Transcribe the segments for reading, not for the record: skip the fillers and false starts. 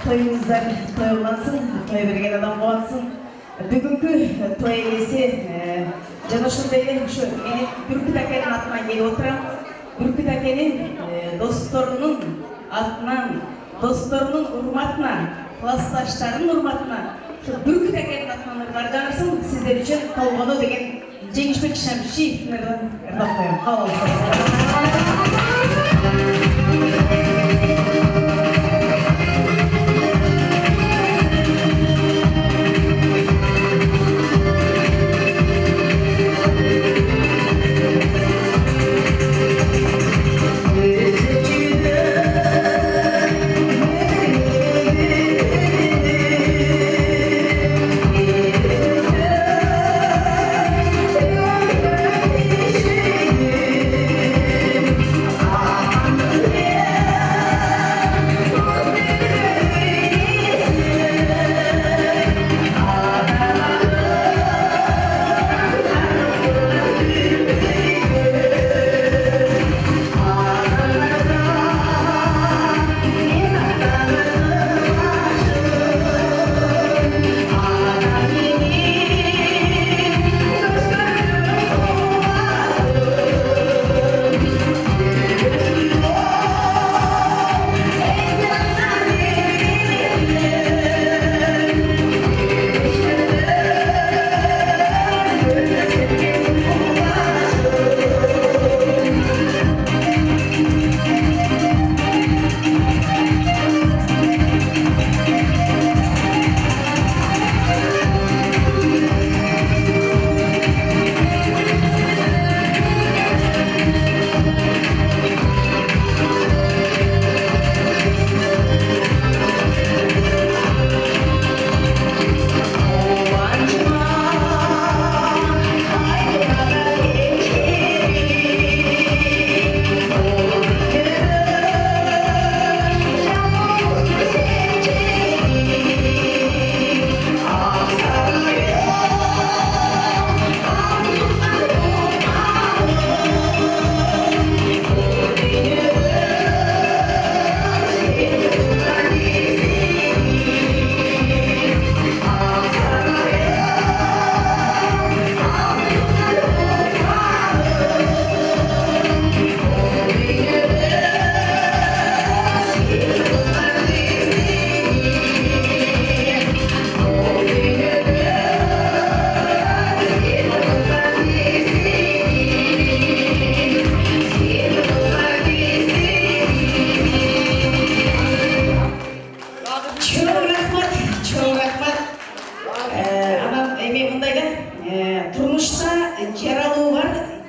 toyunuzlar toylansın, toy bergen adam болсын. Бүгінгі той иесі жана ошондой эле ушу мени Бүркүт акенин атынан келип отурам. Бүркүт акенин досторунун атынан, досторунун урматына, классташтарынын урматына, ушу Бүркүт акенин атынан ырдап жаңырсын, сиздер үчүн Толгоно деген Жеңишбек Шамшиевдин ырдап коем. Кабыл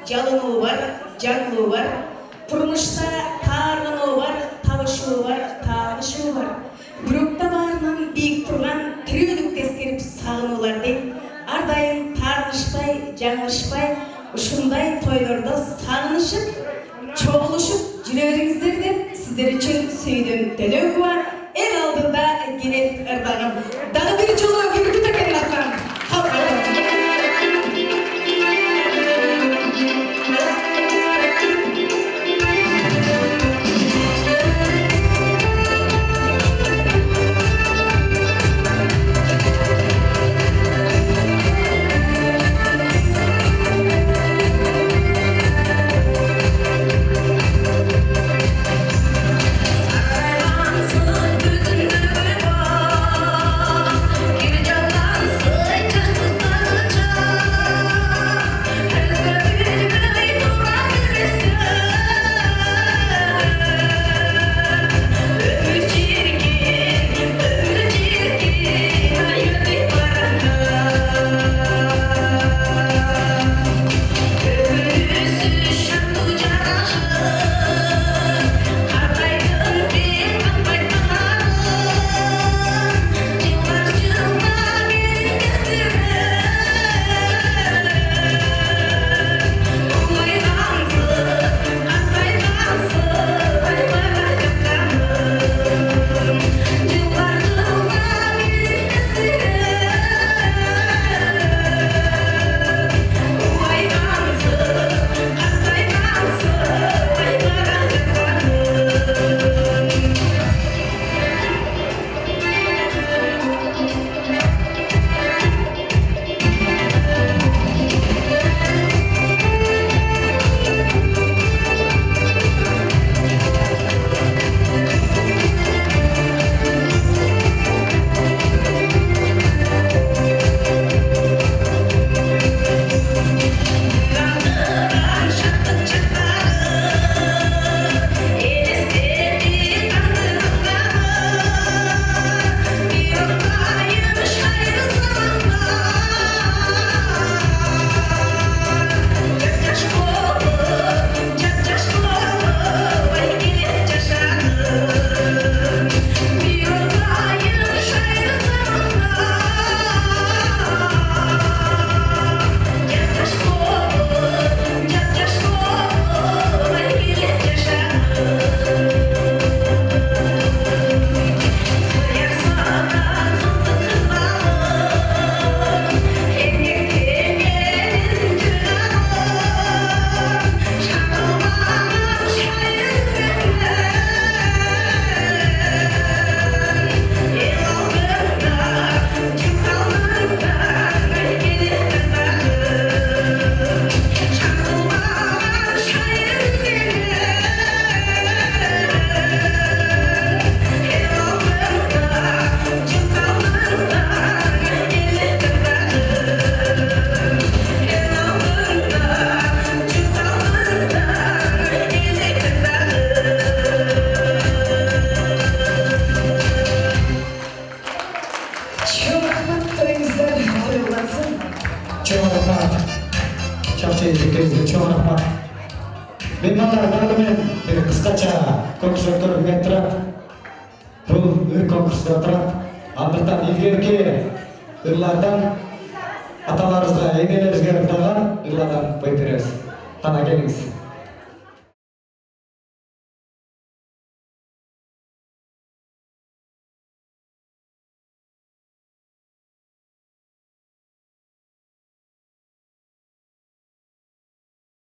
жалынуы бар, жаңылуы бар. Тұрмышта тарғануы бар, табышуы бар, табышуы бар. Бүректі барынан биік тұрған тірелік тескеріп сағынулардың ардайын тарғышпай, жаңылышпай, ұшындай тойларда сағынышып, çoğuluşup жүреріңіздерден сіздер үшін сүйдім Төлеуова ел алдында келет ырдағым. Дағы бір жолы Бүркүт акенин атынан Saraylansın Балдар дағдымен бір қысқаша конкурс өткөрілген тұрады. Бұл үй конкурсқа тұрады. Андықтан илгерки ырлардан аталарыңызға, енелеріңізге ырдалған ырлардан қойып бересіз. Қана келіңіз.